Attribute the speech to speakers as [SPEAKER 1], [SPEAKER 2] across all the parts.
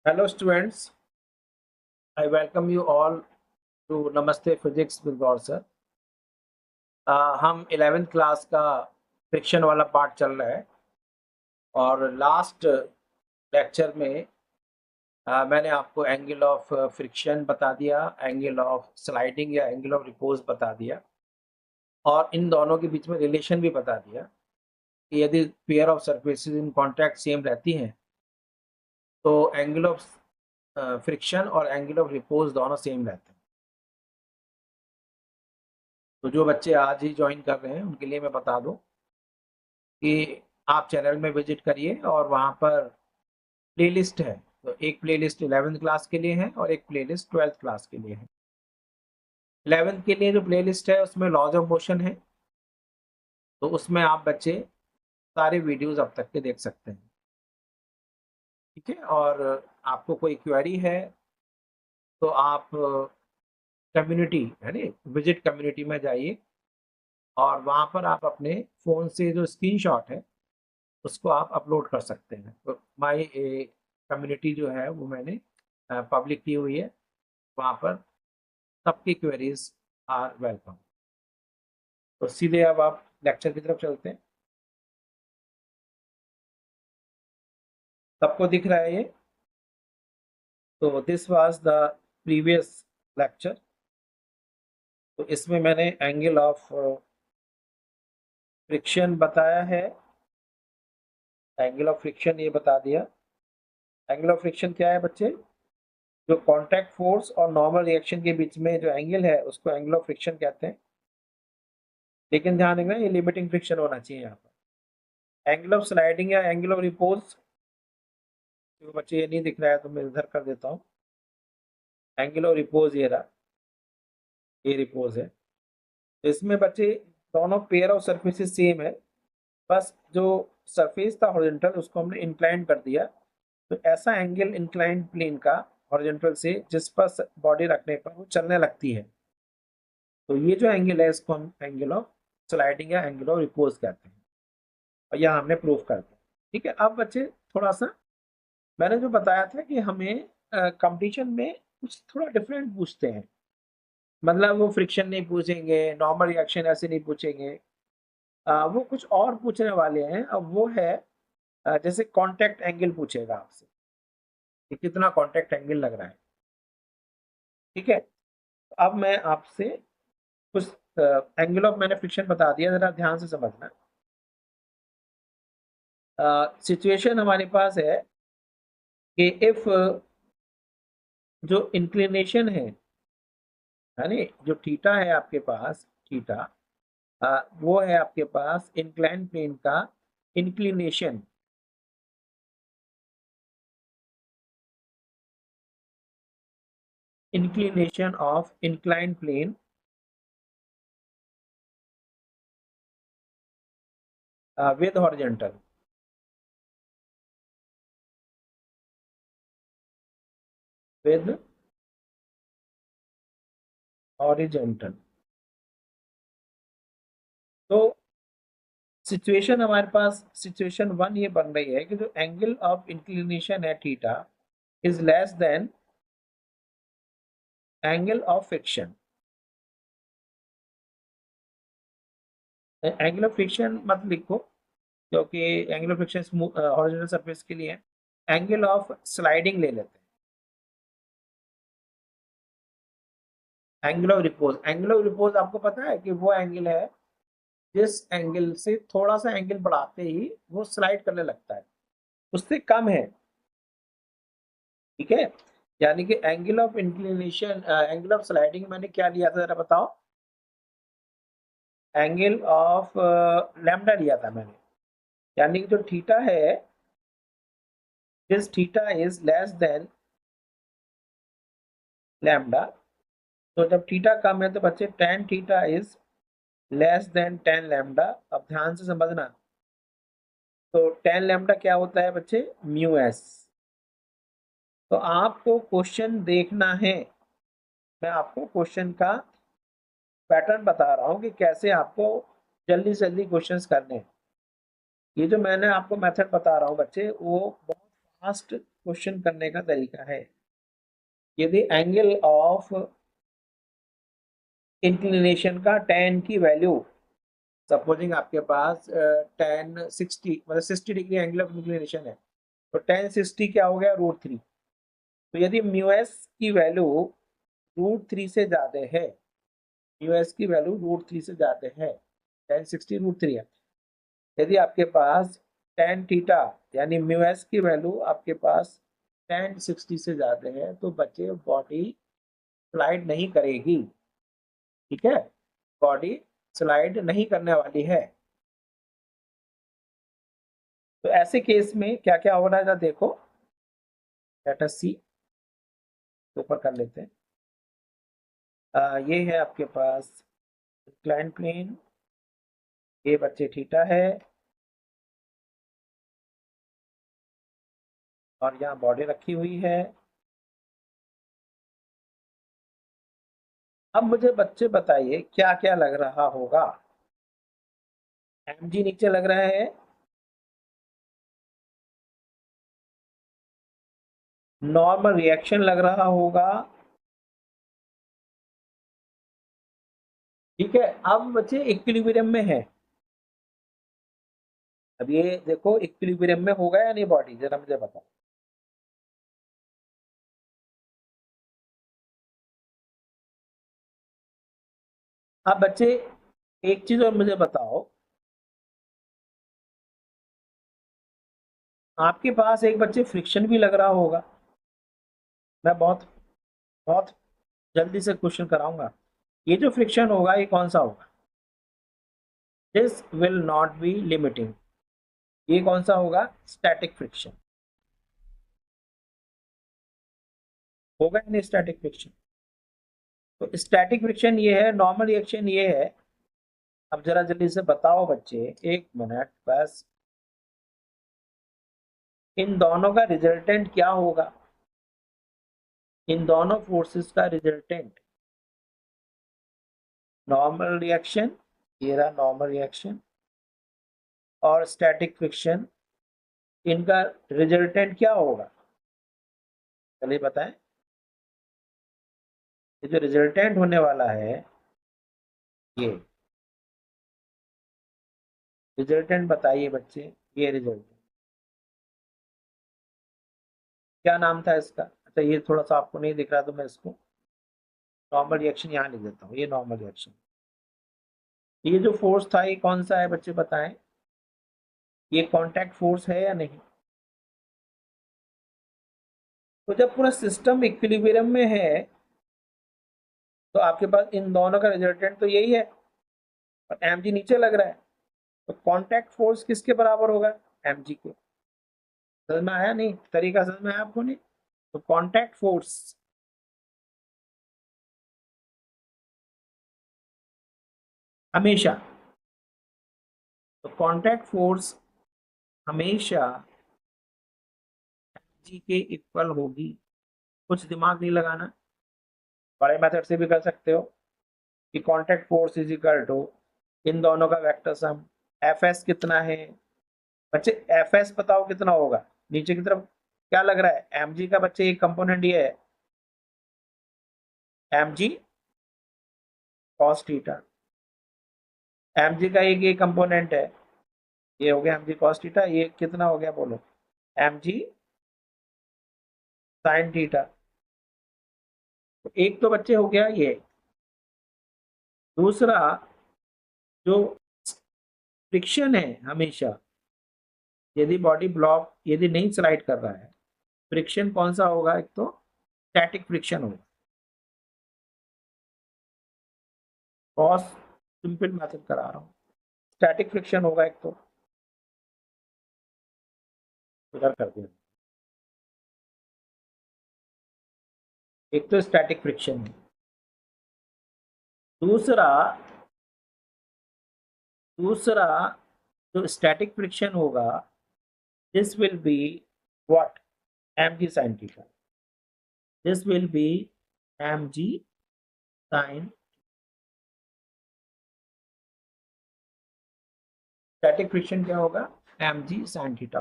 [SPEAKER 1] Hello students, I welcome you all to Namaste Physics with Gaur sir. हम 11th class का friction वाला part चल रहा है और लास्ट लेक्चर में मैंने आपको एंगल ऑफ फ्रिक्शन बता दिया, एंगल ऑफ स्लाइडिंग या एंगल ऑफ रिपोज बता दिया और इन दोनों के बीच में रिलेशन भी बता दिया कि यदि pair of surfaces in contact same रहती हैं तो एंगल ऑफ फ्रिक्शन और एंगल ऑफ रिपोज दोनों सेम रहते हैं। तो जो बच्चे आज ही ज्वाइन कर रहे हैं उनके लिए मैं बता दूं कि आप चैनल में विजिट करिए और वहाँ पर प्लेलिस्ट है। तो एक प्लेलिस्ट 11th क्लास के लिए है और एक प्लेलिस्ट 12th क्लास के लिए है। 11th के लिए जो प्लेलिस्ट है उसमें लॉज ऑफ मोशन है, तो उसमें आप बच्चे सारे वीडियोस अब तक के देख सकते हैं। ठीक है, और आपको कोई क्वेरी है तो आप कम्युनिटी यानी विजिट कम्युनिटी में जाइए और वहाँ पर आप अपने फ़ोन से जो स्क्रीनशॉट है उसको आप अपलोड कर सकते हैं। तो माई कम्युनिटी जो है वो मैंने पब्लिक की हुई है, वहाँ पर सबकी क्वेरीज आर वेलकम। तो सीधे अब आप लेक्चर की तरफ चलते हैं। सबको दिख रहा है ये? तो this was the previous lecture. तो इसमें मैंने एंगल ऑफ फ्रिक्शन बताया है, एंगल ऑफ फ्रिक्शन ये बता दिया। एंगल ऑफ फ्रिक्शन क्या है बच्चे? जो कांटेक्ट फोर्स और नॉर्मल रिएक्शन के बीच में जो एंगल है उसको एंगल ऑफ फ्रिक्शन कहते हैं। लेकिन ध्यान रखना ये लिमिटिंग फ्रिक्शन होना चाहिए यहाँ पर। एंगल ऑफ स्लाइडिंग या एंगल ऑफ रिपोज, तो बच्चे ये नहीं दिख रहा है तो मैं इधर कर देता हूँ। एंगल ऑफ रिपोज ये रहा, ये रिपोज है। तो इसमें बच्चे दोनों पेयर ऑफ सरफेसेस सेम है, बस जो सरफेस था हॉरिजॉन्टल उसको हमने इंक्लाइन कर दिया। तो ऐसा एंगल इंक्लाइन प्लेन का हॉरिजॉन्टल से जिस पर बॉडी रखने पर वो चलने लगती है, तो ये जो एंगल है इसको हम एंगल ऑफ स्लाइडिंग या एंगल ऑफ रिपोज कहते हैं और यह हमने प्रूव कर दिया। ठीक है, अब बच्चे थोड़ा सा मैंने जो बताया था कि हमें कंपटीशन में कुछ थोड़ा डिफरेंट पूछते हैं, मतलब वो फ्रिक्शन नहीं पूछेंगे, नॉर्मल रिएक्शन ऐसे नहीं पूछेंगे, वो कुछ और पूछने वाले हैं। अब वो है जैसे कांटेक्ट एंगल पूछेगा आपसे कि कितना कांटेक्ट एंगल लग रहा है। ठीक है, अब मैं आपसे कुछ एंगल ऑफ मैंने फ्रिक्शन बता दिया, जरा ध्यान से समझना। सिचुएशन हमारे पास है कि इफ जो इंक्लिनेशन है यानी जो थीटा है आपके पास, थीटा वो है आपके पास इंक्लाइन प्लेन का inclination. Inclination of incline plane with horizontal, with horizontal. तो सिचुएशन हमारे पास सिचुएशन 1 ये बन रही है कि जो एंगल ऑफ इंक्लिनेशन है theta is less than angle of friction. Angle of friction मत लिखो क्योंकि angle of friction horizontal surface के लिए है। एंगल ऑफ स्लाइडिंग ले लेते हैं। Angle of repose, angle of repose आपको पता है कि वो एंगल है जिस एंगल से थोड़ा सा एंगल बढ़ाते ही वो स्लाइड करने लगता है, उससे कम है। ठीक है, यानी कि angle of inclination, angle of sliding मैंने क्या लिया था जरा बताओ? एंगल ऑफ लैम्डा लिया था मैंने, यानी कि जो थीटा है, this theta is less than lambda. तो जब थीटा कम है तो बच्चे tan theta is less than tan lambda. अब ध्यान से समझना, तो tan लैम्डा क्या होता है बच्चे? Mu S. तो आपको क्वेश्चन देखना है, मैं आपको क्वेश्चन का पैटर्न बता रहा हूँ कि कैसे आपको जल्दी से जल्दी क्वेश्चंस करने हैं। ये जो मैंने आपको मेथड बता रहा हूँ बच्चे वो बहुत फास्ट क्वेश्चन करने का तरीका है। यदि एंगल ऑफ इंक्लिनेशन का tan की वैल्यू, सपोजिंग आपके पास tan 60 मतलब 60 डिग्री एंगल ऑफ इंक्लिनेशन है, तो tan 60 क्या हो गया, √3। तो यदि μs की वैल्यू √3 से ज्यादा है, μs की वैल्यू √3 से ज्यादा है, tan 60 √3 है, यदि आपके पास tan थीटा यानी μs की वैल्यू आपके पास tan 60 से ज्यादा है, तो बच्चे बॉडी स्लाइड नहीं करेगी। ठीक है, बॉडी स्लाइड नहीं करने वाली है। तो ऐसे केस में क्या क्या हो रहा है देखो, लेट अस सी, ऊपर कर लेते हैं। ये है आपके पास इंक्लाइन प्लेन, ये बच्चे थीटा है, और यहाँ बॉडी रखी हुई है। अब मुझे बच्चे बताइए क्या क्या लग रहा होगा। mg नीचे लग रहा है, नॉर्मल रिएक्शन लग रहा होगा। ठीक है, अब बच्चे इक्विलिब्रियम में है। अब ये देखो इक्विलिब्रियम में होगा या नहीं बॉडी, जरा मुझे बताओ। अब बच्चे एक चीज और मुझे बताओ, आपके पास एक बच्चे फ्रिक्शन भी लग रहा होगा। मैं बहुत बहुत जल्दी से क्वेश्चन कराऊंगा। ये जो फ्रिक्शन होगा ये कौन सा होगा, this will not be limiting. ये कौन सा होगा, स्टैटिक फ्रिक्शन होगा या नहीं, स्टैटिक फ्रिक्शन। तो स्टैटिक फ्रिक्शन ये है, नॉर्मल रिएक्शन ये है। अब जरा जल्दी से बताओ बच्चे, एक मिनट बस, इन दोनों का रिजल्टेंट क्या होगा, इन दोनों फोर्सेस का रिजल्टेंट। नॉर्मल रिएक्शन, ये रहा नॉर्मल रिएक्शन, और स्टैटिक फ्रिक्शन, इनका रिजल्टेंट क्या होगा, चलिए बताएं। ये जो रिजल्टेंट होने वाला है, ये रिजल्टेंट बताइए बच्चे, ये रिजल्ट क्या नाम था इसका। अच्छा ये थोड़ा सा आपको नहीं दिख रहा, तो मैं इसको नॉर्मल रिएक्शन यहाँ लिख देता हूँ, ये नॉर्मल रिएक्शन। ये जो फोर्स था ये कौन सा है बच्चे बताएं, ये कांटेक्ट फोर्स है या नहीं। तो जब पूरा सिस्टम इक्विलिब्रियम में है, तो आपके पास इन दोनों का रिजल्टेंट तो यही है, और mg नीचे लग रहा है, तो कांटेक्ट फोर्स किसके बराबर होगा, mg के। समझ में आया नहीं, तरीका समझ में आया आपको नहीं। तो कांटेक्ट फोर्स हमेशा, तो कांटेक्ट फोर्स हमेशा जी के इक्वल होगी। कुछ दिमाग नहीं लगाना, बड़े मेथड से भी कर सकते हो कि contact force is equal to इन दोनों का वेक्टर सम। एफ एस कितना है बच्चे, एफ एस बताओ कितना होगा, नीचे की तरफ क्या लग रहा है, एम जी का बच्चे एक कंपोनेंट ये है, M G cos theta. M G का एक ये कंपोनेंट है, ये हो गया एम जी कॉस थीटा, ये कितना हो गया बोलो, एम जी साइन थीटा। तो एक तो बच्चे हो गया ये। दूसरा, जो फ्रिक्शन है हमेशा, यदि बॉडी ब्लॉक यदि नहीं स्लाइड कर रहा है, फ्रिक्शन कौन सा होगा, एक तो स्टैटिक फ्रिक्शन होगा। कॉस सिंपल मैथड करा रहा हूँ, स्टैटिक फ्रिक्शन होगा एक तो, इधर कर दिया, एक तो स्टैटिक फ्रिक्शन है। दूसरा दूसरा जो स्टैटिक फ्रिक्शन होगा, this will be what, mg sin theta, this will be mg sin। Static friction क्या होगा, mg sin थीटा।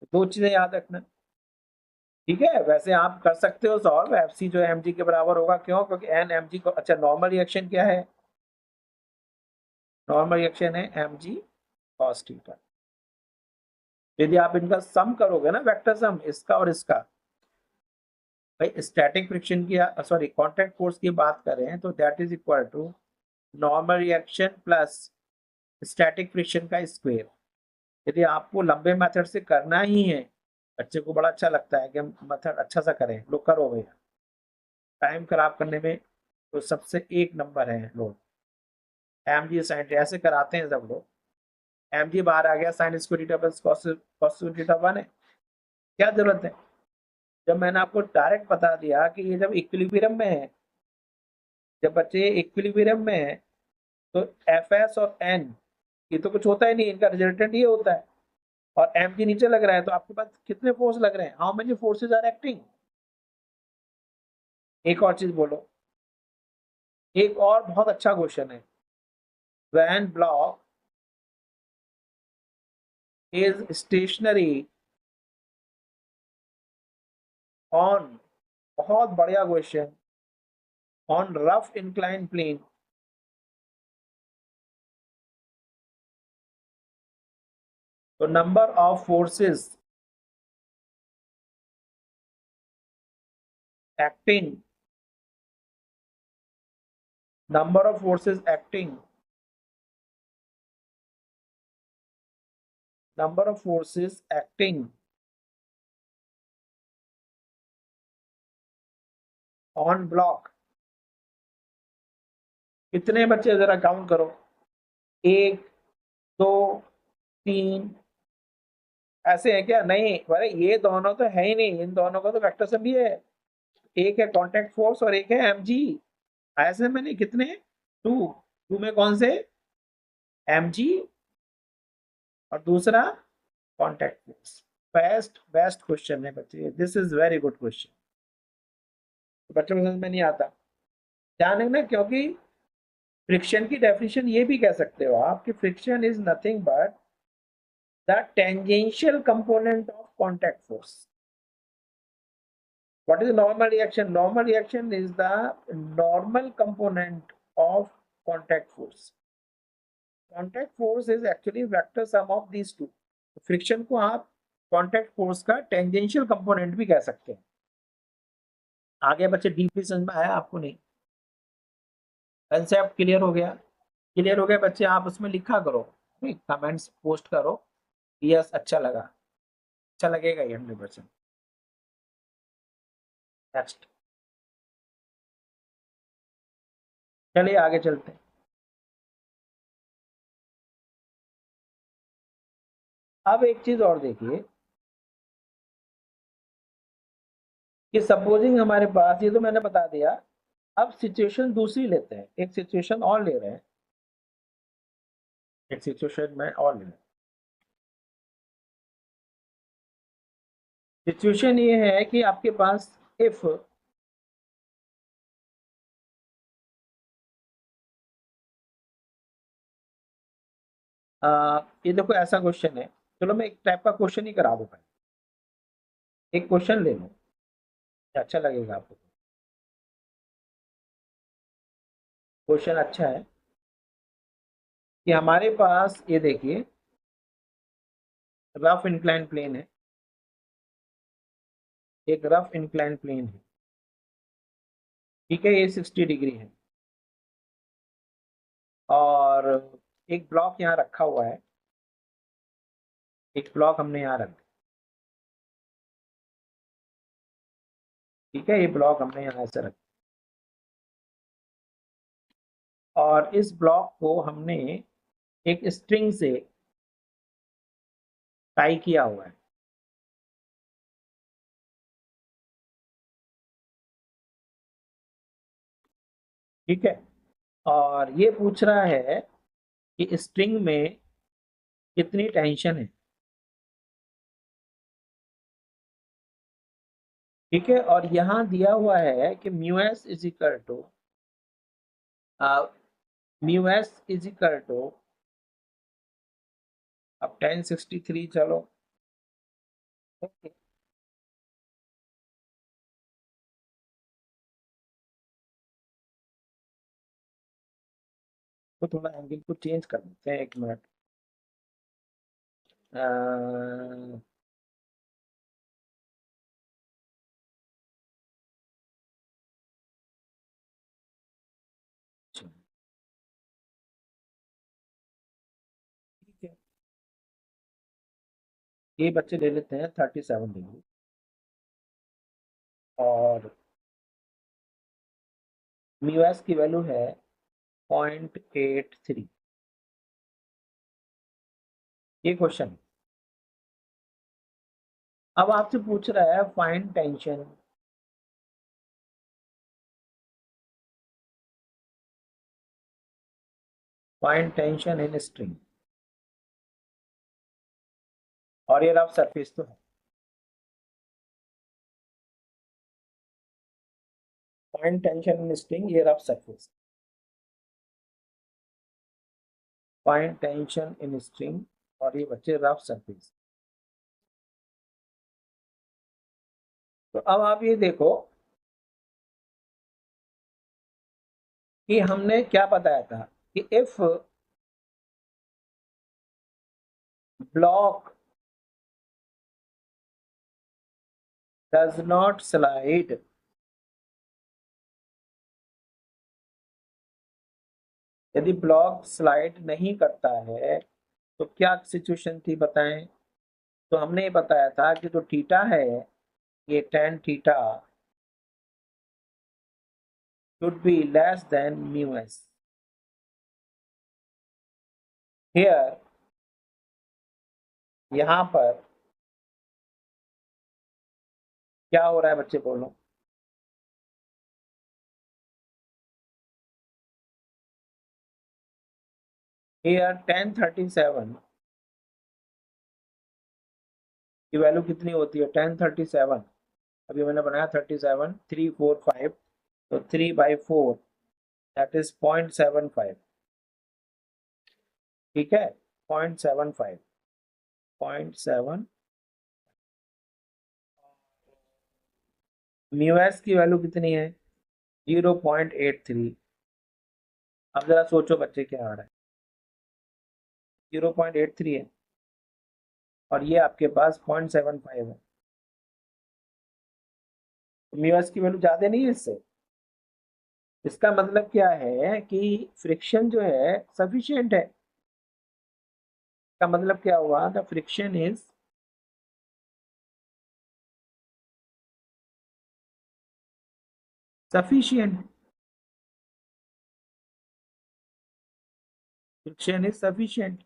[SPEAKER 1] दो चीजें याद रखना, ठीक है, वैसे आप कर सकते हो सॉल्व, एफ सी जो है एम जी के बराबर होगा, क्यों? क्योंकि एन एम जी को, अच्छा नॉर्मल रिएक्शन क्या है? नॉर्मल रिएक्शन है एम जी कॉस थीटा। यदि आप इनका सम करोगे ना, वेक्टर सम इसका और इसका, भाई स्टैटिक फ्रिक्शन की, सॉरी कॉन्टैक्ट फोर्स की बात करें तो that is equal to normal reaction plus static friction का स्क्वायर। यदि आपको लंबे मेथड से करना ही है, बच्चे को बड़ा अच्छा लगता है कि हम मेथड अच्छा सा करें, लोग करो भैया, टाइम खराब करने में तो सबसे एक नंबर है लोग। एम जी साइन ऐसे कराते हैं सब लोग, एम जी बाहर आ गया, sine square theta plus cos theta one है, क्या जरूरत है? जब मैंने आपको डायरेक्ट बता दिया कि ये जब इक्विलिब्रियम में है, जब बच्चे इक्विलिब्रियम में है, तो एफ एस और एन ये तो कुछ होता ही नहीं, इनका रिजल्टेंट ये होता है, और एम जी नीचे लग रहा है, तो आपके पास कितने फोर्स लग रहे हैं? How many forces are acting? एक और चीज बोलो, एक और बहुत अच्छा क्वेश्चन है, when block is stationary on, बहुत बढ़िया question, on rough incline plane, तो number of forces acting, number of forces acting, number of forces acting on block, कितने बच्चे जरा काउंट करो, एक, दो, तीन, ऐसे है क्या? नहीं, अरे ये दोनों तो है ही नहीं, इन दोनों का तो वेक्टर सम भी है, एक है कांटेक्ट फोर्स और एक है एमजी। ऐसे में नहीं, कितने? टू, टू में कौन से? एमजी और दूसरा contact force. Best best question है बच्चे, this is very good question. बच्चों को समझ में नहीं आता, ध्यान रखना, क्योंकि फ्रिक्शन की डेफिनेशन ये भी कह सकते हो आप कि friction is nothing but the tangential component of contact force. What is normal reaction? Normal reaction is the normal component of contact force. Contact force is actually vector sum of these two. Friction को आप contact force का tangential component भी कह सकते हैं। आगे बच्चे deeply समझ में आया आपको? नहीं, कंसेप्ट क्लियर हो गया? क्लियर हो गया बच्चे? आप उसमें लिखा करो, कमेंट्स पोस्ट करो, यस अच्छा लगा, अच्छा लगेगा ही 100%। नेक्स्ट, चलिए आगे चलते हैं। अब एक चीज और देखिए कि सपोजिंग हमारे पास, ये तो मैंने बता दिया, अब सिचुएशन दूसरी लेते हैं, एक सिचुएशन और ले रहे हैं, एक सिचुएशन में और ले रहे हैं। सिचुएशन ये है कि आपके पास इफ ये देखो ऐसा क्वेश्चन है, चलो मैं एक टाइप का क्वेश्चन ही करा दूं, एक क्वेश्चन ले लो, अच्छा लगेगा आपको। क्वेश्चन अच्छा है कि हमारे पास ये देखिए रफ इंक्लाइन प्लेन है, एक रफ इंक्लाइन प्लेन है, ठीक है, ये 60 डिग्री है, और एक ब्लॉक यहाँ रखा हुआ है, एक ब्लॉक हमने यहाँ रखा, ठीक है, ये ब्लॉक हमने यहाँ ऐसे रखा, और इस ब्लॉक को हमने एक स्ट्रिंग से टाई किया हुआ है, ठीक है, और ये पूछ रहा है कि स्ट्रिंग में कितनी टेंशन है, ठीक है, और यहाँ दिया हुआ है कि mu S is equal to, mu S is equal to, अब 1063 चलो, तो थोड़ा एंगल को चेंज कर देते हैं, 1 मिनट। ठीक है, ये बच्चे ले लेते हैं 37 डिग्री, और म्यू एस की वैल्यू है 0.83। ये क्वेश्चन। अब आपसे पूछ रहा है find tension. Find tension in string, और ये रफ सरफेस तो है। फाइंड टेंशन इन स्ट्रिंग, ये rough surface. Find tension in string, और ये बच्चे रफ सरफेस। तो अब आप ये देखो कि हमने क्या बताया था कि if block does not slide, यदि ब्लॉक स्लाइड नहीं करता है तो क्या सिचुएशन थी बताएं। तो हमने ये बताया था कि जो थीटा है, ये tan theta should be less than mu s। here, यहाँ पर क्या हो रहा है बच्चे बोलो। here tan37 की वैल्यू कितनी होती है, tan37, अभी मैंने बनाया 37, 3 4 5, तो 3/4, दैट इज 0.75। ठीक है, 0.75, 0.7। म्यू एस की वैल्यू कितनी है, 0.83। अब जरा सोचो बच्चे क्या आ रहा है, 0.83 है, और ये आपके पास 0.75 है। म्यू एस की वैल्यू ज्यादा नहीं है इससे। इसका मतलब क्या है कि फ्रिक्शन जो है सफिशिएंट है। का मतलब क्या हुआ, the friction is sufficient. Friction is sufficient.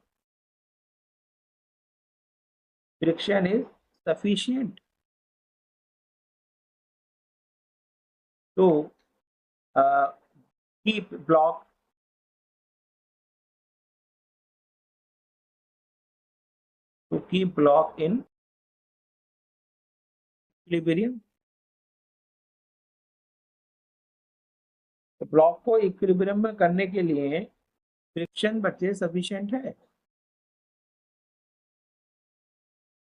[SPEAKER 1] Friction is sufficient to keep block in equilibrium. तो ब्लॉक को इक्विलिब्रियम में करने के लिए फ्रिक्शन बच्चे सफिशिएंट है।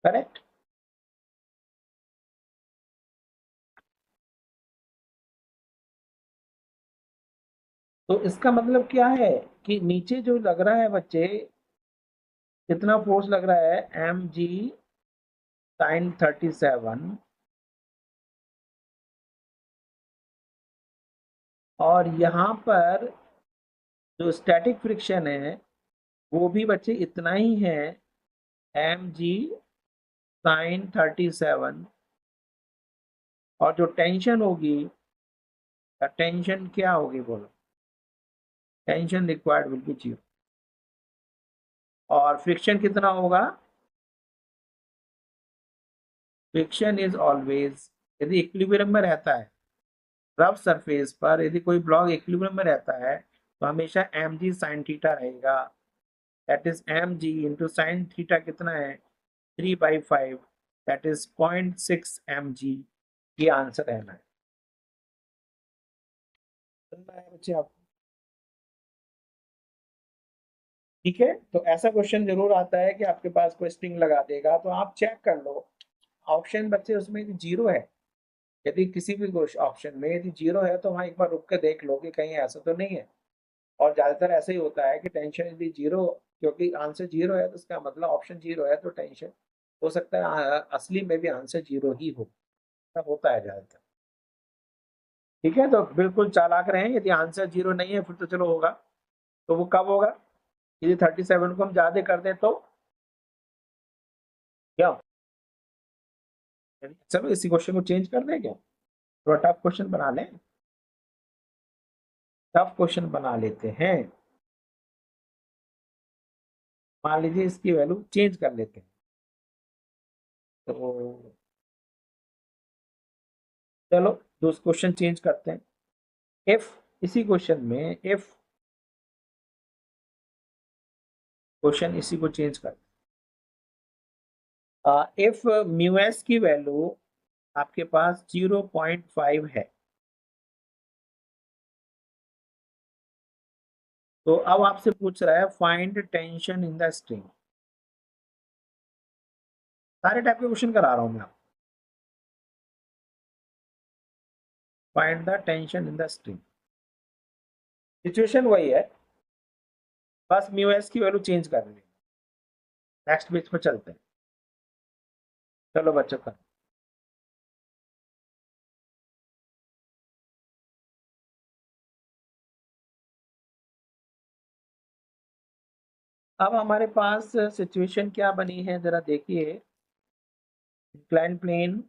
[SPEAKER 1] करेक्ट। तो इसका मतलब क्या है कि नीचे जो लग रहा है बच्चे, कितना फोर्स लग रहा है, mg sin 37, और यहाँ पर जो स्टैटिक फ्रिक्शन है वो भी बच्चे इतना ही है, mg sin 37। और जो टेंशन होगी, टेंशन क्या होगी बोलो, टेंशन रिक्वायर्ड विल बी 0। और फ्रिक्शन कितना होगा, फ्रिक्शन इज ऑलवेज, यदि इक्विलिब्रियम में रहता है रफ सरफेस पर, यदि कोई ब्लॉक इक्विलिब्रियम में रहता है तो हमेशा mg sin थीटा रहेगा। That is mg into sine theta कितना है, 3/5, दैट इज 0.6 mg। ये आंसर रहना है। समझ आया बच्चे आप। ठीक है, तो ऐसा क्वेश्चन जरूर आता है कि आपके पास कोई स्ट्रिंग लगा देगा, तो आप चेक कर लो ऑप्शन बच्चे उसमें यदि जीरो है, यदि किसी भी ऑप्शन में यदि जीरो है तो वहां एक बार रुक के देख लो कि कहीं ऐसा तो नहीं है। और ज़्यादातर ऐसे ही होता है कि टेंशन यदि जीरो, क्योंकि आंसर जीरो है तो इसका मतलब ऑप्शन जीरो है, तो टेंशन हो सकता है असली में भी आंसर जीरो ही हो, ऐसा होता है ज़्यादातर। ठीक है, तो बिल्कुल चालाक रहें, यदि आंसर जीरो नहीं है फिर तो चलो होगा, तो वो कब होगा, यदि 37 को हम ज़्यादा कर दें तो क्या, चलो इसी क्वेश्चन को चेंज कर दें क्या, थोड़ा टफ क्वेश्चन बना लें, टफ क्वेश्चन बना लेते हैं। मान लीजिए इसकी वैल्यू चेंज कर लेते हैं, तो चलो दूसरा क्वेश्चन चेंज करते हैं। इफ इसी क्वेश्चन में इफ क्वेश्चन इसी को चेंज कर, इफ म्यू एस की वैल्यू आपके पास 0.5 है, तो अब आपसे पूछ रहा है find tension in the string. सारे टाइप के क्वेश्चन करा रहा हूं मैं, find the tension in the string. Situation वही है, बस म्यू एस की वैल्यू चेंज कर रही है। नेक्स्ट पेज पर चलते हैं, चलो बच्चों का। अब हमारे पास सिचुएशन क्या बनी है जरा देखिए। इंक्लाइन प्लेन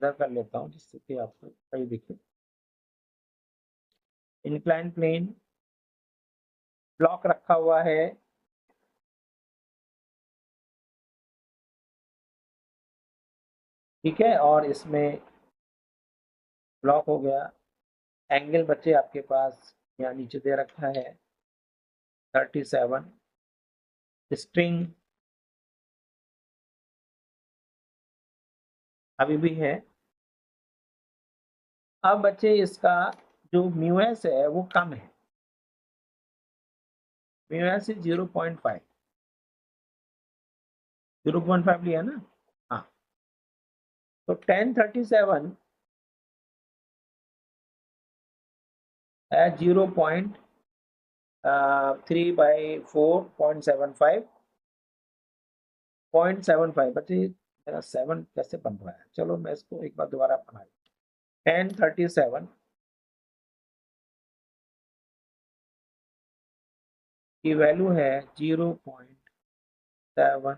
[SPEAKER 1] इधर कर लेता हूँ जिससे कि आपको सही दिखे। इंक्लाइन प्लेन ब्लॉक रखा हुआ है, ठीक है, और इसमें ब्लॉक हो गया। एंगल बच्चे आपके पास यहाँ नीचे दे रखा है 37, स्ट्रिंग अभी भी है। अब बच्चे इसका जो म्यू एस है वो कम है, म्यू एस इज 0.5, 0.5 लिया ना, हाँ, तो 1037 है 0.3/4 0.75 बच्चे, मेरा 7 कैसे बन रहा है, चलो मैं इसको एक बार दोबारा बना, 1037 की वैल्यू है 0.75।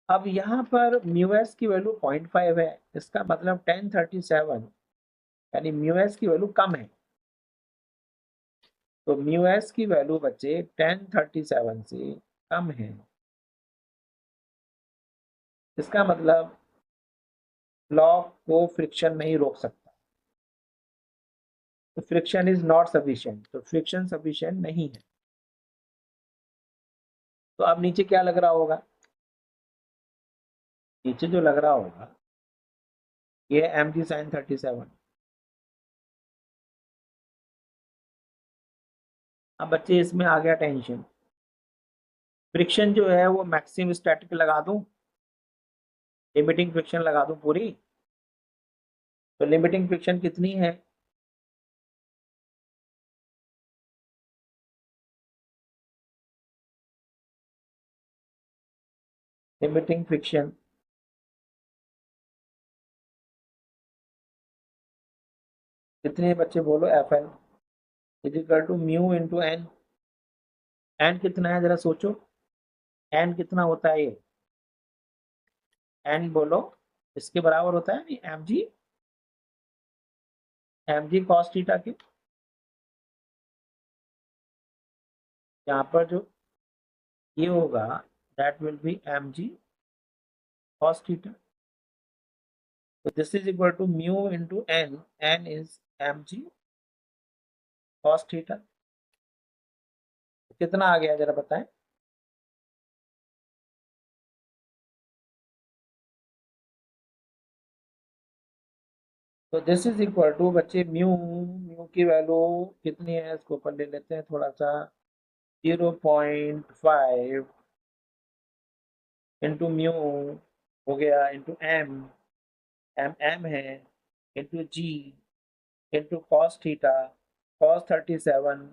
[SPEAKER 1] अब यहाँ पर म्यू एस की वैल्यू 0.5 है, इसका मतलब 1037 यानी म्यू एस की वैल्यू कम है, तो म्यू एस की वैल्यू बच्चे 1037 से कम है, इसका मतलब ब्लॉक को फ्रिक्शन नहीं रोक सकता, तो फ्रिक्शन इज नॉट सफिशिएंट, तो फ्रिक्शन सफिशिएंट नहीं है। तो अब नीचे क्या लग रहा होगा, नीचे जो लग रहा होगा ये एम जी साइन 37। अब बच्चे इसमें आ गया टेंशन, फ्रिक्शन जो है वो मैक्सिमम स्टैटिक लगा दूं, लिमिटिंग फ्रिक्शन लगा दूं पूरी, तो लिमिटिंग फ्रिक्शन कितनी है, लिमिटिंग फ्रिक्शन कितने बच्चे बोलो, F L is equal to mu into N. N कितना है जरा सोचो, एन कितना होता है ये, एन बोलो, इसके बराबर होता है एम जी, एम जी कॉस थीटा के, यहाँ पर जो ये होगा that will be m ji cos theta, तो this is equal to mu into N, n is M G cos theta. कितना आ गया जरा बताएं, तो दिस इज इक्वल टू बच्चे म्यू, म्यू की वैल्यू कितनी है इसको ऊपर ले लेते हैं थोड़ा सा, 0.5 इंटू म्यू हो गया इंटू एम, एम है into G into cos theta, cos 37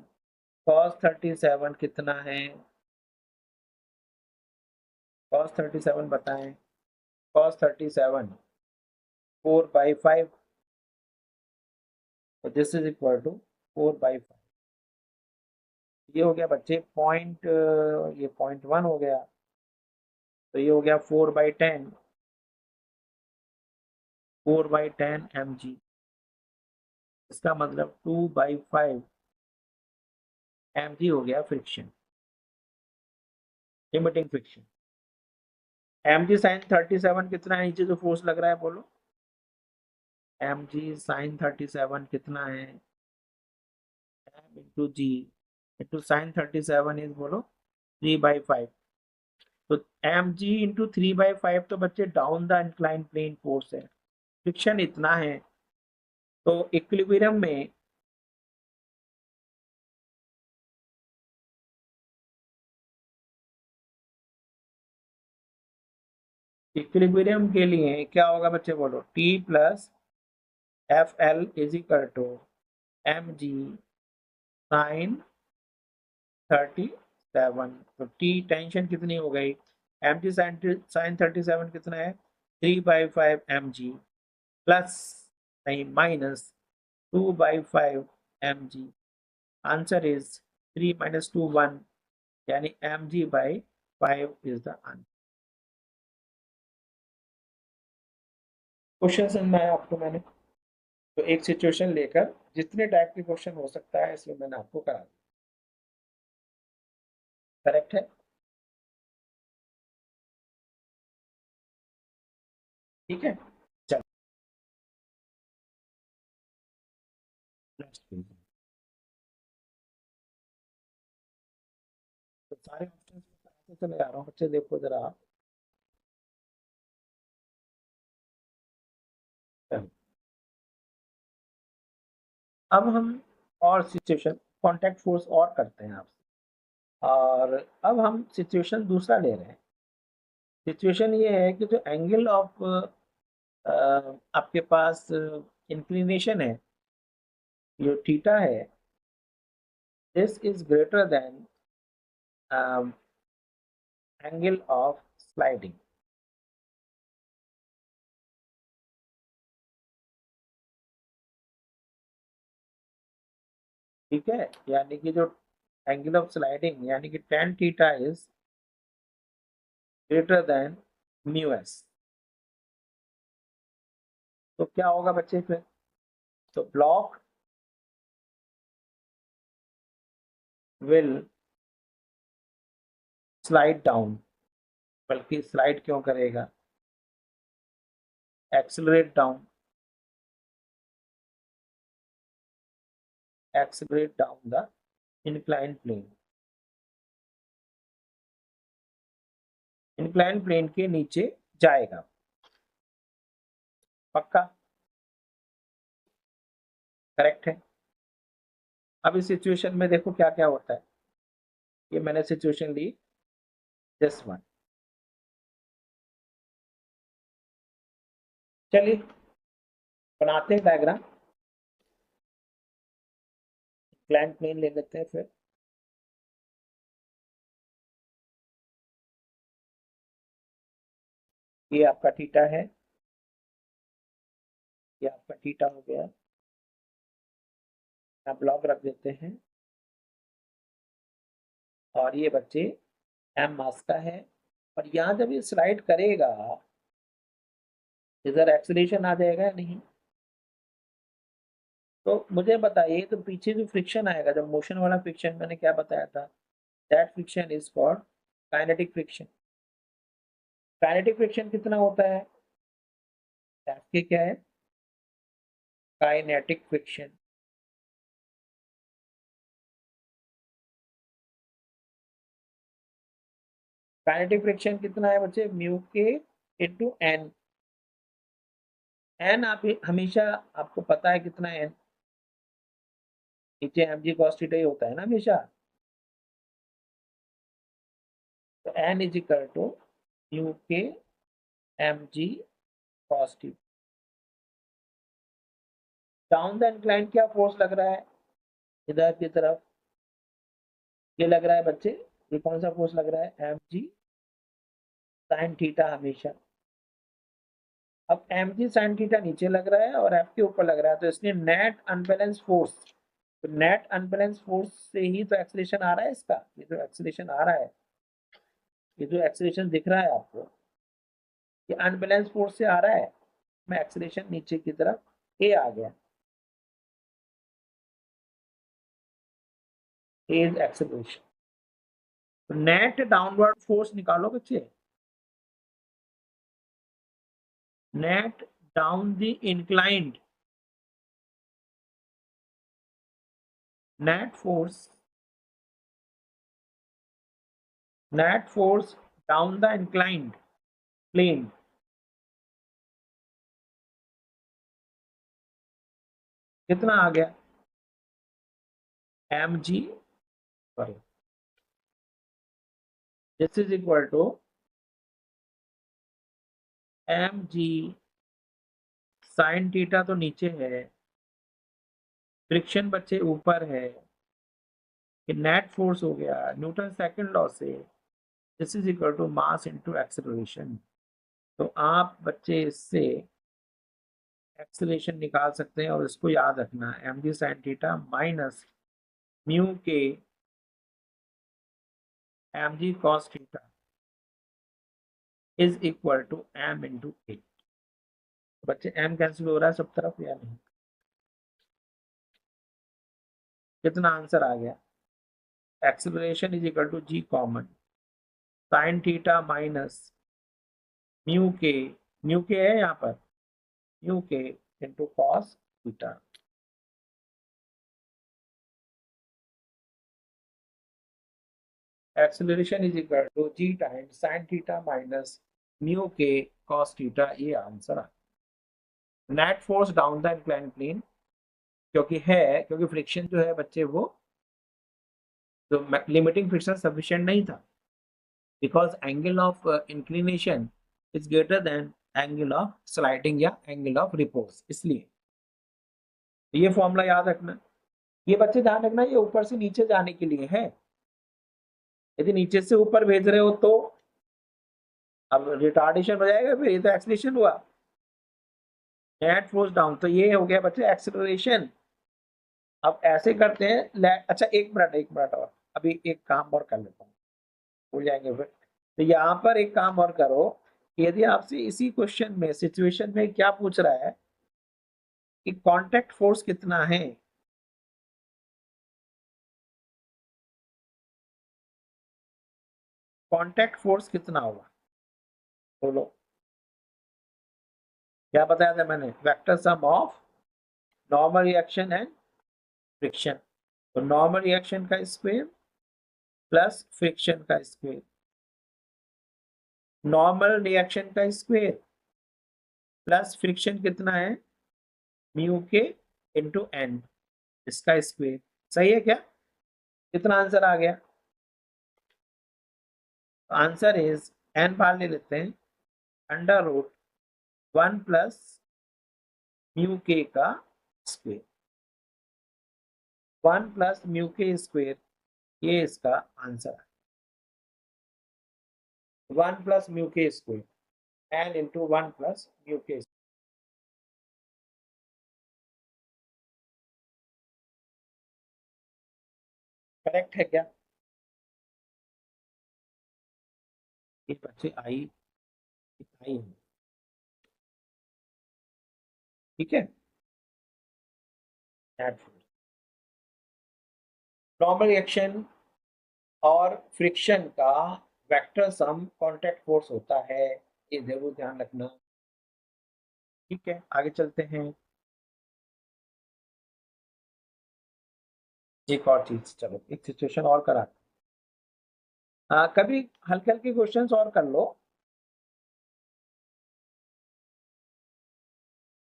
[SPEAKER 1] कितना है, cos 37 बताएं, cos 37 4/5, तो दिस इज इक्वल टू 4/5। ये हो गया बच्चे पॉइंट, ये 0.1 हो गया, तो ये हो गया 4/10, 4/10 mg। इसका मतलब 2/5 mg हो गया friction, limiting friction. mg sin 37 कितना है, नीचे जो फोर्स लग रहा है बोलो, mg sin 37 कितना है, m into G into sin 37 is बोलो 3/5। तो mg इंटू 3/5 तो बच्चे down the incline plane force है, फ्रिक्शन इतना है। तो इक्विलिब्रियम में इक्विलिब्रियम के लिए क्या होगा बच्चे बोलो, T plus F L is equal to M G sine 37। तो T टेंशन कितनी हो गई, एम जी साइन 37 कितना है 3/5 mg प्लस नहीं माइनस 2/5 mg। आंसर इज 3 - 2 1, यानी mg/5 is the answer. Question समझ में आया आपको मैंने, तो एक सिचुएशन लेकर जितने टाइप के क्वेश्चन हो सकता है इसमें मैंने आपको करा दिया, करेक्ट है। ठीक है, चलो नेक्स्ट पेज। तो सारे ऑप्शन चले आ रहा हूँ बच्चे, देखो जरा आप। अब हम और सिचुएशन कॉन्टैक्ट फोर्स और करते हैं आपसे, और अब हम सिचुएशन दूसरा ले रहे हैं। सिचुएशन ये है कि जो एंगल ऑफ आपके पास इंक्लिनेशन है, जो थीटा है, this is greater then angle of sliding. ठीक है, यानी कि जो एंगल ऑफ स्लाइडिंग यानी कि tan theta is greater than mu S. तो क्या होगा बच्चे फिर, तो ब्लॉक विल स्लाइड डाउन, बल्कि स्लाइड क्यों करेगा, accelerate down, accelerate down the incline plane, incline plane के नीचे जाएगा, पक्का, करेक्ट है। अब इस सिचुएशन में देखो क्या क्या होता है, ये मैंने सिचुएशन ली दिस वन। चलिए बनाते हैं डायग्राम, इंक्लाइन प्लेन ले लेते हैं फिर। ये आपका थीटा है, ये आपका थीटा हो गया, आप ब्लॉक रख देते हैं, और ये बच्चे एम मास का है। और यहाँ जब ये स्लाइड करेगा, इधर एक्सीलरेशन आ जाएगा या नहीं, तो मुझे बताइए, तो पीछे जो फ्रिक्शन आएगा, जब मोशन वाला फ्रिक्शन मैंने क्या बताया था, that friction is called kinetic friction. Kinetic friction कितना होता है, आपके क्या है, काइनेटिक फ्रिक्शन। काइनेटिक फ्रिक्शन कितना है बच्चे, mu K into N. N आप हमेशा, आपको पता है कितना एन, नीचे एम जी कॉस थीटा ही होता है ना हमेशा, तो n is equal to mu k m ji cos theta. Down the incline क्या फोर्स लग रहा है इधर की तरफ, ये लग रहा है बच्चे, ये कौन सा फोर्स लग रहा है, एम जी साइन थीटा हमेशा। अब एम जी साइन थीटा नीचे लग रहा है और एफ के ऊपर लग रहा है, तो इसलिए नेट अनबैलेंस फोर्स, तो नेट अनबैलेंस फोर्स से ही तो एक्सीलरेशन आ रहा है इसका, ये जो एक्सीलरेशन आ रहा है, ये जो एक्सीलरेशन दिख रहा है आपको, ये अनबैलेंस फोर्स से आ रहा है, में एक्सीलरेशन नीचे की तरफ ए आ गया, ए इज एक्सीलरेशन। तो नेट डाउनवर्ड फोर्स निकालो बच्चे, net down the inclined, net force, net force down the inclined plane कितना आ गया, M G, sorry, this is equal to M G sine theta तो नीचे है, फ्रिक्शन बच्चे ऊपर है, कि नेट फोर्स हो गया न्यूटन सेकंड लॉ से, this is equal to mass into acceleration. तो आप बच्चे इससे एक्सेलरेशन निकाल सकते हैं और इसको याद रखना, m ji sine theta minus mu k m ji cos theta is equal to M into a. बच्चे एम कैंसिल हो रहा है सब तरफ या नहीं, कितना आंसर आ गया, acceleration is equal to G common sine theta minus mu K, mu K है यहाँ पर, mu K into cos theta. Acceleration is equal to G times sine theta minus mu K cos theta, ये answer आ। Net force down the incline plane, क्योंकि है, क्योंकि friction जो है बच्चे वो, तो लिमिटिंग फ्रिक्शन सफिशिएंट नहीं था, because angle of inclination is greater then angle of sliding या एंगल ऑफ रिपोज, इसलिए ये फॉर्मूला याद रखना। ये बच्चे ध्यान रखना, ये ऊपर से नीचे जाने के लिए है, यदि नीचे से ऊपर भेज रहे हो तो अब रिटार्डेशन हो जाएगा, फिर ये तो एक्सीलरेशन हुआ, नेट फोर्स डाउन, तो ये हो गया बच्चे एक्सीलरेशन। अब ऐसे करते हैं, अच्छा एक मिनट, एक मिनट और, अभी एक काम और कर लेता हूँ, भूल जाएंगे फिर। तो यहाँ पर एक काम और करो, यदि आपसे इसी क्वेश्चन में सिचुएशन में क्या पूछ रहा है कि कांटेक्ट फोर्स कितना है, कांटेक्ट फोर्स कितना होगा, बोलो, क्या बताया था मैंने, vector sum of normal reaction and friction, तो नॉर्मल रिएक्शन का स्क्वायर प्लस फ्रिक्शन का स्क्वायर, नॉर्मल रिएक्शन का स्क्वायर प्लस फ्रिक्शन कितना है, म्यू के इंटू एन, इसका स्क्वायर, सही है क्या, कितना आंसर आ गया, आंसर इज एन बाहर ले लेते हैं, under root 1 plus mu K का square, 1 plus mu K square, ये इसका आंसर है, 1 plus mu K square N into 1 plus mu K, correct है क्या, ये बच्चे आई, आई है, ठीक है, नॉर्मल रिएक्शन और फ्रिक्शन का वेक्टर सम कांटेक्ट फोर्स होता है, ये जरूर ध्यान रखना, ठीक है, आगे चलते हैं, एक और चीज, चलो एक सिचुएशन और करा, कभी हल्के हल्के क्वेश्चंस और कर लो,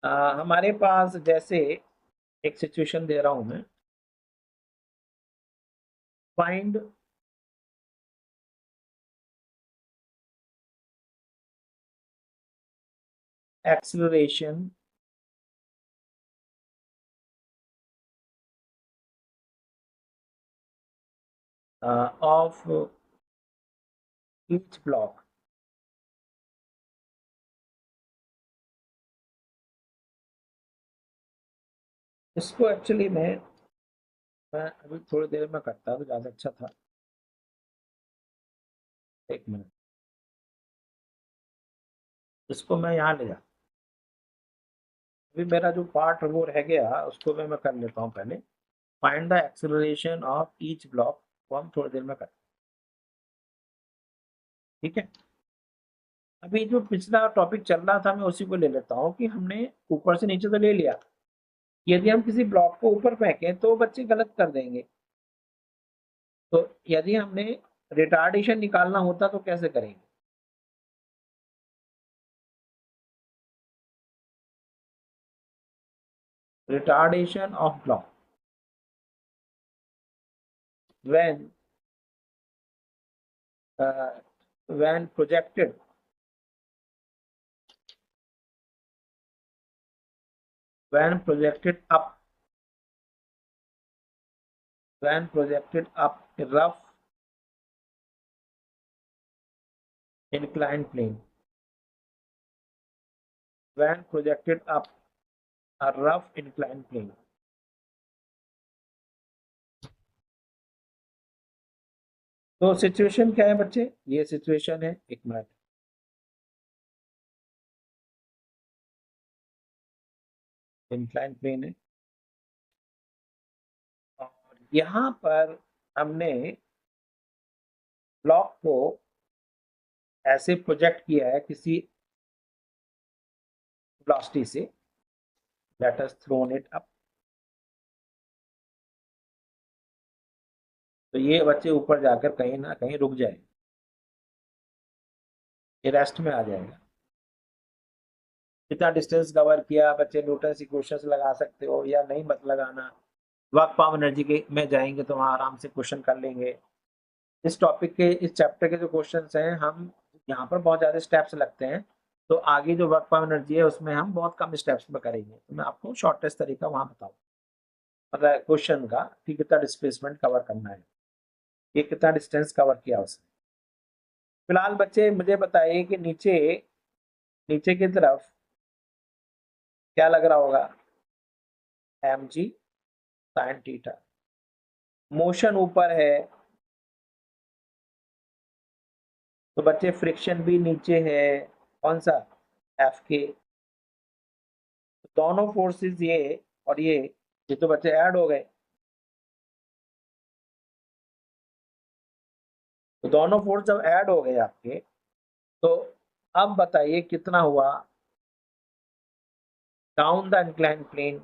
[SPEAKER 1] हमारे पास जैसे एक सिचुएशन दे रहा हूं मैं, find acceleration of each block. इसको एक्चुअली मैं अभी थोड़ी देर में करता तो ज़्यादा अच्छा था। एक मिनट, इसको मैं यहाँ ले जा, अभी मेरा जो पार्ट वो रह गया उसको मैं कर लेता हूँ पहले। Find the acceleration of each block, वो हम थोड़ी देर में करते हैं, ठीक है। अभी जो पिछला टॉपिक चल रहा था मैं उसी को ले लेता हूँ कि हमने ऊपर से नीचे तो ले लिया, यदि हम किसी ब्लॉक को ऊपर फेंकें तो बच्चे गलत कर देंगे। तो यदि हमने रिटार्डेशन निकालना होता तो कैसे करेंगे? Retardation of block when uh, when projected when projected up when projected up a rough inclined plane, when projected up a rough inclined plane। तो सिचुएशन क्या है बच्चे, ये सिचुएशन है, एक मिनट, इंक्लाइन प्लेन है और यहाँ पर हमने ब्लॉक को ऐसे प्रोजेक्ट किया है किसी वेलोसिटी से, let us thrown it up. तो ये बच्चे ऊपर जाकर कहीं ना कहीं रुक जाए, ये रेस्ट में आ जाएगा। कितना डिस्टेंस कवर किया बच्चे, न्यूटन इक्वेशंस लगा सकते हो या नहीं मत लगाना, वर्क पावर एनर्जी के में जाएंगे तो वहाँ आराम से क्वेश्चन कर लेंगे। इस टॉपिक के इस चैप्टर के जो क्वेश्चंस हैं हम यहाँ पर बहुत ज़्यादा स्टेप्स लगते हैं, तो आगे जो वर्क पावर एनर्जी है उसमें हम बहुत कम स्टेप्स में करेंगे। तो मैं आपको शॉर्टेस्ट तरीका वहाँ बताऊँ, मतलब क्वेश्चन का कि कितना डिस्प्लेसमेंट कवर करना है, ये कितना डिस्टेंस कवर किया उसने। फिलहाल बच्चे मुझे बताइए कि नीचे नीचे की तरफ क्या लग रहा होगा, एम जी साइन थीटा। मोशन ऊपर है तो बच्चे फ्रिक्शन भी नीचे है, कौन सा, एफ के। दोनों फोर्सेस ये और ये तो बच्चे ऐड हो गए, तो दोनों फोर्स जब ऐड हो गए आपके, तो अब बताइए कितना हुआ down the incline plane,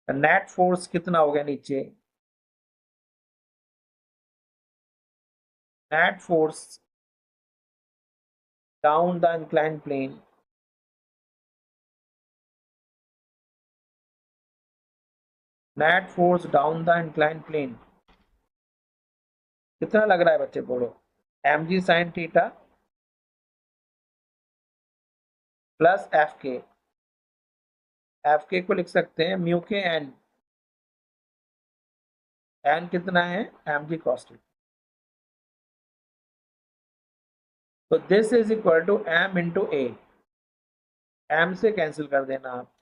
[SPEAKER 1] net force कितना हो गया नीचे, net force down the incline plane, net force down the incline plane कितना लग रहा है बच्चे, बोलो। एम जी sine theta plus F K को लिख सकते हैं म्यू के एन, एन कितना है, एम जी कॉस थीटा। तो this is equal to M into A, M से कैंसिल कर देना आप।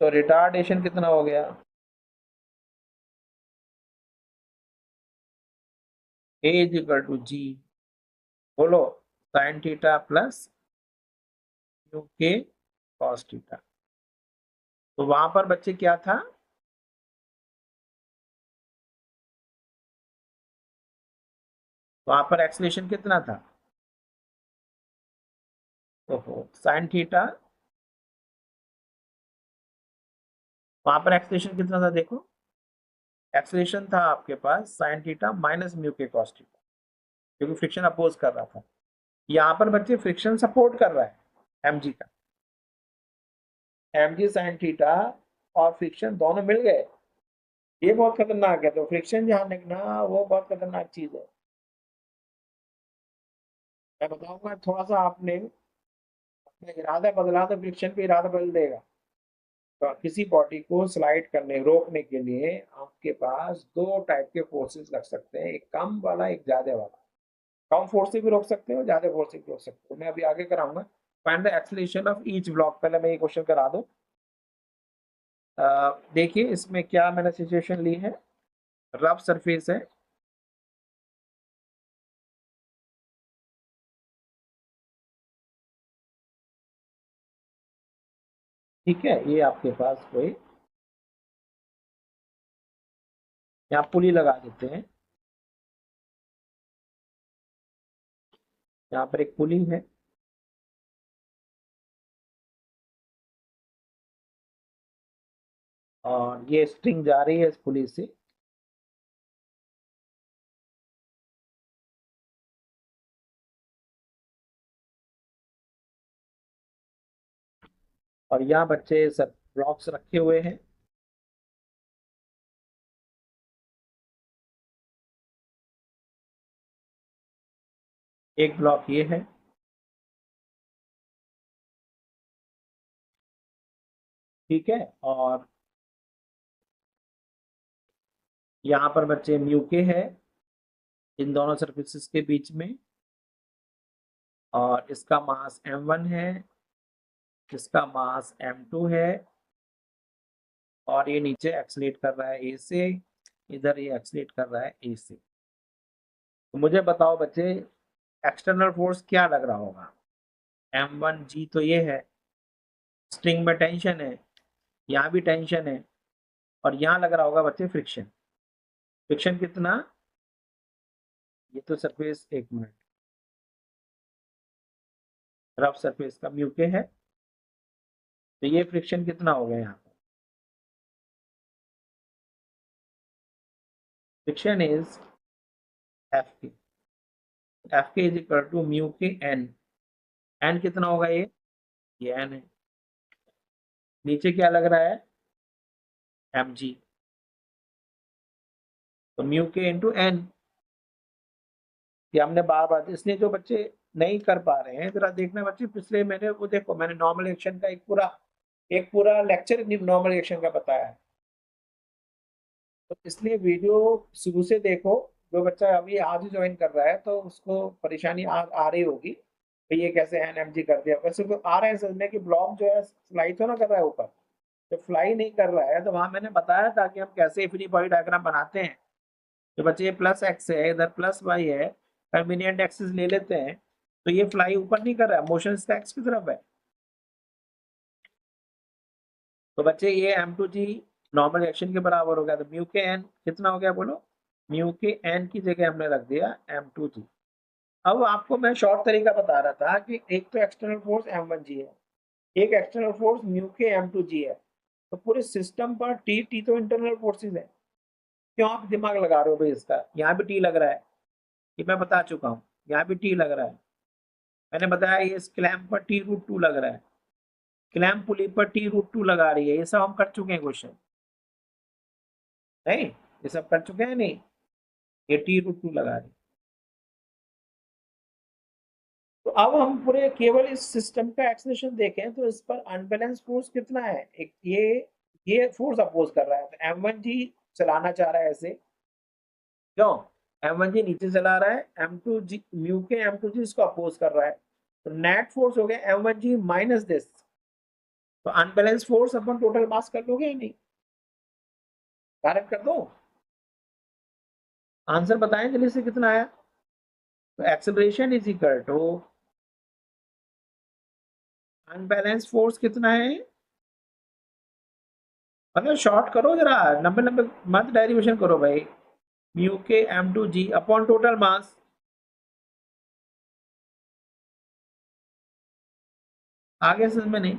[SPEAKER 1] तो रिटार्डेशन कितना हो गया, A is equal to G, बोलो, sine theta plus mu K cos theta. तो वहां पर बच्चे क्या था, वहां पर एक्सलेशन कितना था, ओहो साइन थीटा, वहां पर एक्सलेशन कितना था देखो, एक्सलेशन था आपके पास sign theta minus mu K cos theta, क्योंकि फ्रिक्शन अपोज कर रहा था। यहाँ पर बच्चे फ्रिक्शन सपोर्ट कर रहा है एम जी का, एम जी साइन थीटा और फ्रिक्शन दोनों मिल गए, ये बहुत खतरनाक है। तो फ्रिक्शन ध्यान रखना, वो बहुत खतरनाक चीज है। मैं बताऊंगा थोड़ा सा, आपने अपना इरादा बदला तो फ्रिक्शन भी इरादा बदल देगा। तो किसी बॉडी को स्लाइड करने रोकने के लिए आपके पास दो टाइप के फोर्सेस लग सकते हैं, एक कम वाला एक ज्यादा वाला। कम फोर्स से भी रोक सकते हो, ज्यादा फोर्स से भी रोक सकते हो। मैं अभी आगे कराऊंगा। Find the acceleration of each block. पहले मैं ये क्वेश्चन करा दूं। देखिए इसमें क्या मैंने सिचुएशन ली है। रफ सरफेस है, ठीक है। ये आपके पास कोई यहाँ पुली लगा देते हैं। यहाँ पर एक पुली है और ये स्ट्रिंग जा रही है इस पुली से। और यहाँ बच्चे सब ब्लॉक्स रखे हुए हैं। एक ब्लॉक ये है, ठीक है। और यहाँ पर बच्चे म्यू के है इन दोनों सरफेसेस के बीच में। और इसका मास m1 है, इसका मास m2 है। और ये नीचे एक्सलेट कर रहा है ए से, इधर ये एक्सलेट कर रहा है ए से। तो मुझे बताओ बच्चे, एक्सटर्नल फोर्स क्या लग रहा होगा। m1g तो ये है, स्ट्रिंग में टेंशन है, यहाँ भी टेंशन है। और यहाँ लग रहा होगा बच्चे फ्रिक्शन। फ्रिक्शन कितना, ये तो सरफेस, एक मिनट, रफ सरफेस का म्यू के है। तो ये फ्रिक्शन कितना हो गया यहाँ पर। फ्रिक्शन इज एफ के। एफ के is equal to mu K N. N कितना होगा ये एन है। नीचे क्या लग रहा है, एम जी। तो म्यू के इंटू एन। ये हमने बार बार, इसलिए जो बच्चे नहीं कर पा रहे हैं जरा देखना बच्चे, पिछले मैंने वो देखो, मैंने नॉर्मल एक्शन का एक पूरा लेक्चर नॉर्मल एक्शन का बताया है। तो इसलिए वीडियो शुरू से देखो। जो बच्चा अभी आज ही ज्वाइन कर रहा है तो उसको परेशानी आ रही होगी कि ये कैसे एनएमजी कर दिया। वैसे तो आ रहे हैं समझने की ब्लॉक जो है फ्लाई तो ना कर रहा है ऊपर। जब फ्लाई नहीं कर रहा है तो वहां मैंने बताया था कि हम कैसे फ्री बॉडी डायग्राम बनाते हैं। तो बच्चे ये प्लस एक्स है, इधर प्लस वाई है, कन्वीनियंट एक्सिस ले लेते हैं। तो ये फ्लाई ऊपर नहीं कर रहा है, मोशन इसका एक्स की तरफ है। तो बच्चे ये m2g नॉर्मल एक्शन के बराबर हो गया। तो म्यू के एन कितना हो गया बोलो। म्यू के एन की जगह हमने रख दिया m2g। अब आपको मैं शॉर्ट तरीका बता रहा था कि एक तो एक्सटर्नल फोर्स m1g है, एक एक्सटर्नल फोर्स म्यू के m2g है। तो पूरे सिस्टम पर टी टी तो इंटरनल फोर्सेस है। क्यों आप दिमाग लगा रहे हो भाई इसका, यहाँ भी टी लग रहा है, ये मैं बता चुका हूँ। यहाँ भी टी लग रहा है, मैंने बताया। ये क्लैंप पर T√2 लग रहा है, क्लैंप पुली पर T√2 लगा रही है। ये सब हम कर चुके हैं क्वेश्चन, नहीं ये सब कर चुके हैं नहीं। ये T√2 लगा रही है। तो अब हम पूरे केवल इस सिस्टम का एक्सलेशन देखें तो इस पर अनबैलेंस फोर्स कितना है। एक ये फोर्स अपोज कर रहा है, तो m1g चलाना चाह रहा है ऐसे। क्यों, m1g नीचे चला रहा है, m2g म्यू के m2g इसको अपोज कर रहा है। तो नेट फोर्स हो गया m1g माइनस दिस। तो अनबैलेंस फोर्स अपन टोटल मास कर लोगे या नहीं, डायरेक्ट कर दो। आंसर बताएं जल्दी से कितना आया। तो acceleration is equal to unbalance force कितना है। मतलब शॉर्ट करो जरा, लंबे लंबे मत डेरिवेशन करो भाई। म्यू के m2g अपॉन टोटल मास। आगे समझ में नहीं।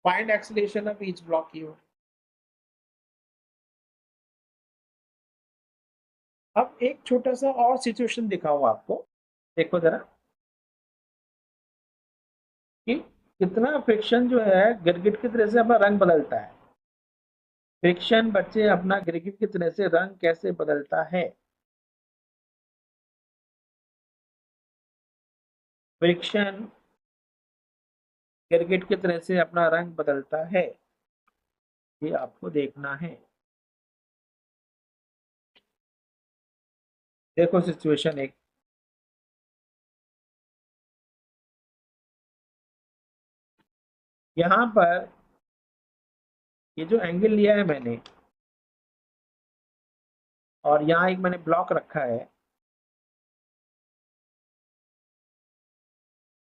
[SPEAKER 1] Find acceleration of each block you. अब एक छोटा सा और सिचुएशन दिखाऊं आपको, देखो जरा कि कितना फ्रिक्शन जो है गिरगिट की तरह से अपना रंग बदलता है। फ्रिक्शन बच्चे अपना गिरगिट की तरह से रंग कैसे बदलता है। फ्रिक्शन गिरगिट की तरह से अपना रंग बदलता है, ये आपको देखना है। देखो सिचुएशन एक, यहाँ पर ये जो एंगल लिया है मैंने, और यहाँ एक मैंने ब्लॉक रखा है,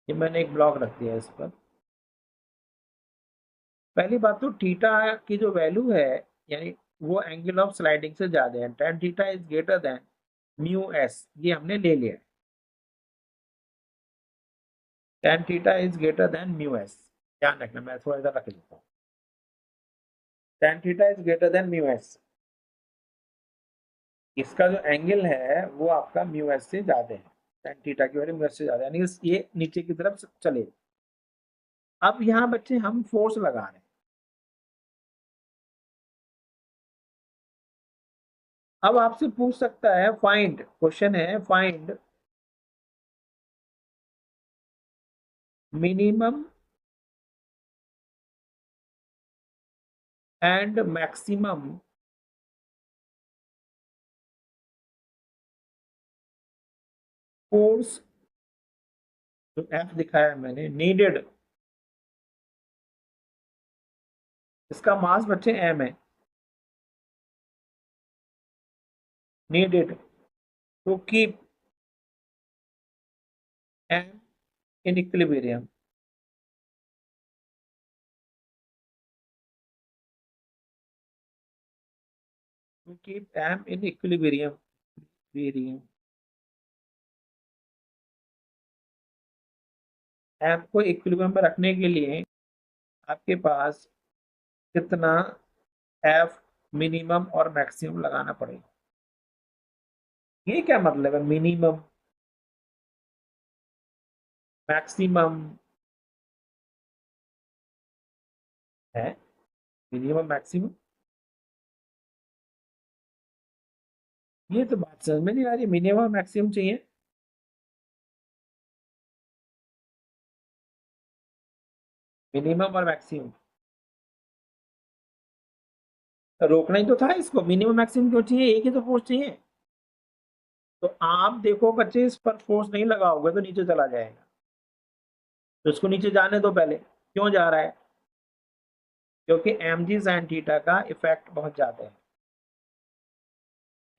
[SPEAKER 1] ये मैंने एक ब्लॉक रख दिया है इस पर। पहली बात तो थीटा की जो वैल्यू है, यानी वो एंगल ऑफ स्लाइडिंग से ज्यादा है, tan theta is greater than mu S, ये हमने ले लिया है। tan theta is greater than mu S, ध्यान रखना, मैं थोड़ा इधर रख देता हूँ। tan theta is greater than mu S, इसका जो एंगल है वो आपका म्यू एस से ज्यादा है, tan थीटा की वैल्यू म्यू एस से ज्यादा है, यानी ये नीचे की तरफ चले। अब यहाँ बच्चे हम फोर्स लगा रहे हैं। अब आपसे पूछ सकता है फाइंड, क्वेश्चन है find minimum and maximum force, जो एफ दिखाया मैंने, नीडेड, इसका मास बच्चे एम है, needed to keep M in equilibrium. To keep M in equilibrium, M को इक्विलिब्रियम में रखने के लिए आपके पास कितना एफ मिनिमम और मैक्सिमम लगाना पड़ेगा। ये क्या मतलब है मिनिमम मैक्सिमम है, मिनिमम मैक्सिमम, ये तो बात समझ में नहीं आ रही, मिनिमम मैक्सिमम चाहिए। मिनिमम और मैक्सिमम रोकना ही तो था इसको, मिनिमम मैक्सिमम क्यों चाहिए, एक ही तो फोर्स चाहिए। तो आप देखो बच्चे, इस पर फोर्स नहीं लगाओगे तो नीचे चला जाएगा, तो इसको नीचे जाने दो पहले। क्यों जा रहा है, क्योंकि एम जी साइन थीटा का इफेक्ट बहुत ज्यादा है,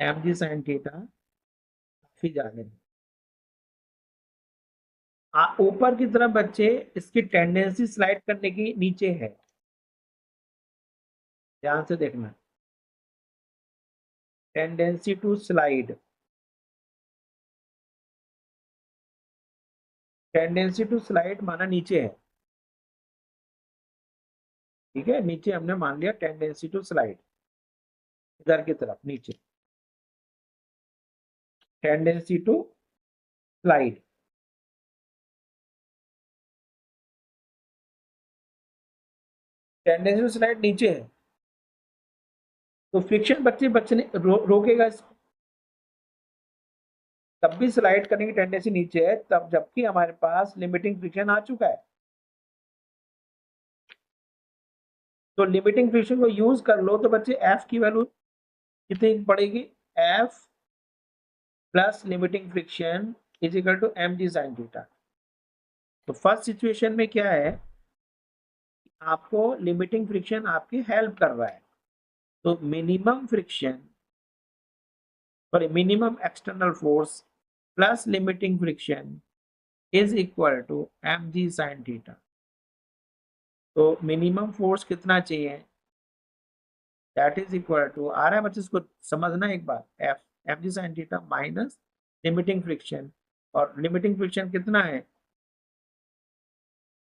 [SPEAKER 1] एम जी साइन थीटा काफी ज्यादा है। ऊपर की तरफ बच्चे इसकी टेंडेंसी स्लाइड करने की नीचे है, ध्यान से देखना, tendency to slide, tendency to slide माना नीचे है, ठीक है, नीचे हमने मान लिया टेंडेंसी टू स्लाइड, इधर की तरफ नीचे, tendency to slide, tendency to slide नीचे है, तो फ्रिक्शन बच्चे बचने रोकेगा इसको। तब भी स्लाइड करने की टेंडेंसी नीचे है, तब जबकि हमारे पास लिमिटिंग फ्रिक्शन आ चुका है, तो लिमिटिंग फ्रिक्शन को यूज कर लो, तो बच्चे एफ की वैल्यू कितनी पड़ेगी, F plus limiting friction is equal to M G sine theta. तो फर्स्ट सिचुएशन में क्या है, आपको लिमिटिंग फ्रिक्शन आपकी हेल्प कर रहा है, तो minimum friction, sorry minimum external force plus limiting friction is equal to M G sine theta. तो मिनिमम फोर्स कितना चाहिए, दैट इज इक्वल टू, आ रहा है बच्चे इसको समझना एक बार, एफ एम जी sine theta minus limiting friction, और लिमिटिंग फ्रिक्शन कितना है,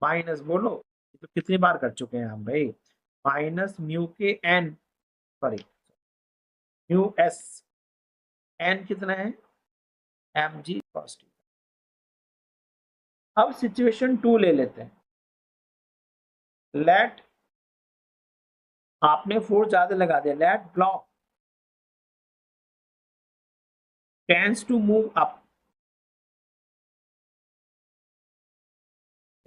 [SPEAKER 1] माइनस बोलो, तो कितनी बार कर चुके हैं हम भाई, minus mu K N, sorry mu S, N कितना है, एम जी कॉस थीटा। अब सिचुएशन टू ले लेते हैं, लेट, आपने फोर्स ज्यादा लगा दिया, let block tends to move up,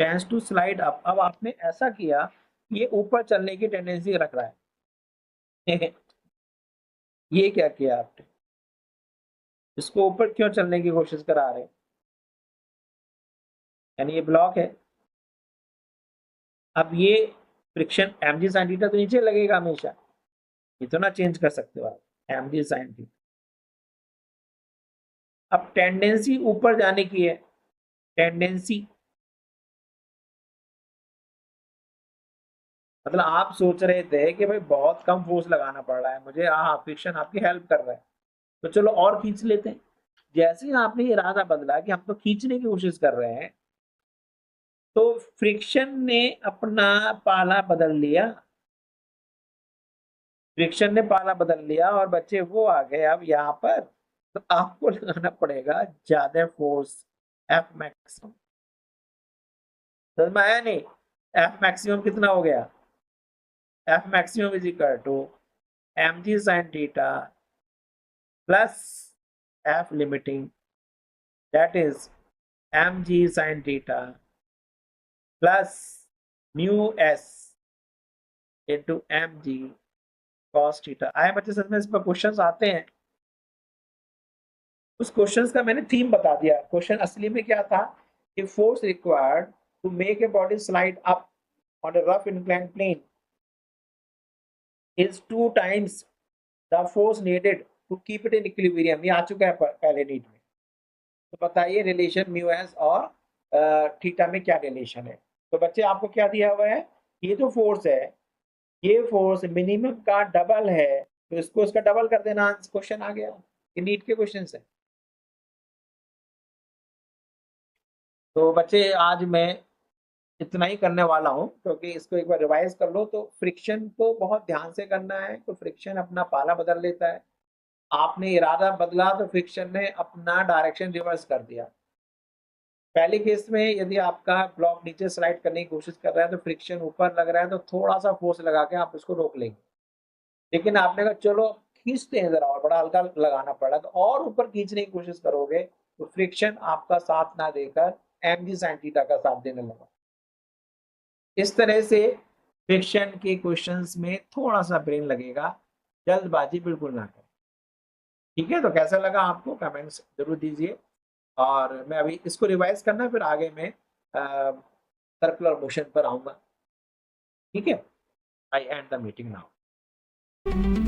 [SPEAKER 1] tends to slide up. अब आपने ऐसा किया, ये ऊपर चलने की टेंडेंसी रख रहा है ये क्या किया आपने, इसको ऊपर क्यों चलने की कोशिश करा रहे हैं, यानी ये ब्लॉक है। अब ये फ्रिक्शन एम जी साइन थीटा तो नीचे लगेगा हमेशा, ये तो ना चेंज कर सकते हो आप एम जी साइन थीटा। अब टेंडेंसी ऊपर जाने की है, टेंडेंसी मतलब आप सोच रहे थे कि भाई बहुत कम फोर्स लगाना पड़ रहा है मुझे, हाँ फ्रिक्शन आपकी हेल्प कर रहा है, तो चलो और खींच लेते हैं। जैसे ही आपने इरादा बदला कि हम तो खींचने की कोशिश कर रहे हैं, तो फ्रिक्शन ने अपना पाला बदल लिया, फ्रिक्शन ने पाला बदल लिया और बच्चे वो आ गए अब यहाँ पर, तो आपको लगाना पड़ेगा ज्यादा फोर्स, एफ मैक्सिमम। समझ में आया नहीं, एफ मैक्सिमम कितना हो गया, F maximum is equal to M G sine theta plus F limiting, that is M G sine theta plus mu S into M ji cos theta. आए बच्चे समझ में, इस पर क्वेश्चंस आते हैं। उस क्वेश्चंस का मैंने थीम बता दिया। क्वेश्चन असली में क्या था कि force required to make a body slide up on a rough inclined plane is 2 times the force needed to keep it in equilibrium। ये आ चुका है पहले नीट में। तो बताइए रिलेशन म्यू एस और थीटा में क्या रिलेशन है। तो बच्चे आपको क्या दिया हुआ है, ये जो फोर्स है ये फोर्स मिनिमम का डबल है, तो इसको इसका डबल कर देना, क्वेश्चन आ गया। ये नीट के क्वेश्चन है। तो बच्चे आज मैं इतना ही करने वाला हूँ, क्योंकि इसको एक बार रिवाइज कर लो। तो फ्रिक्शन को बहुत ध्यान से करना है, तो फ्रिक्शन अपना पाला बदल लेता है। आपने इरादा बदला तो फ्रिक्शन ने अपना डायरेक्शन रिवर्स कर दिया। पहले केस में यदि आपका ब्लॉक नीचे स्लाइड करने की कोशिश कर रहा है तो फ्रिक्शन ऊपर लग रहा है, तो थोड़ा सा फोर्स लगा के आप उसको रोक लेंगे। लेकिन आपने कहा चलो खींचते हैं जरा, और बड़ा हल्का लगाना पड़ा, तो और ऊपर खींचने की कोशिश करोगे तो फ्रिक्शन आपका साथ ना देकर एम जी साइन थीटा का साथ देने लगा। इस तरह से फ्रिक्शन के क्वेश्चंस में थोड़ा सा ब्रेन लगेगा, जल्दबाजी बिल्कुल ना करें। ठीक है, तो कैसा लगा आपको कमेंट्स जरूर दीजिए। और मैं अभी इसको रिवाइज करना, फिर आगे मैं सर्कुलर मोशन पर आऊंगा। ठीक है, आई एंड द मीटिंग नाउ।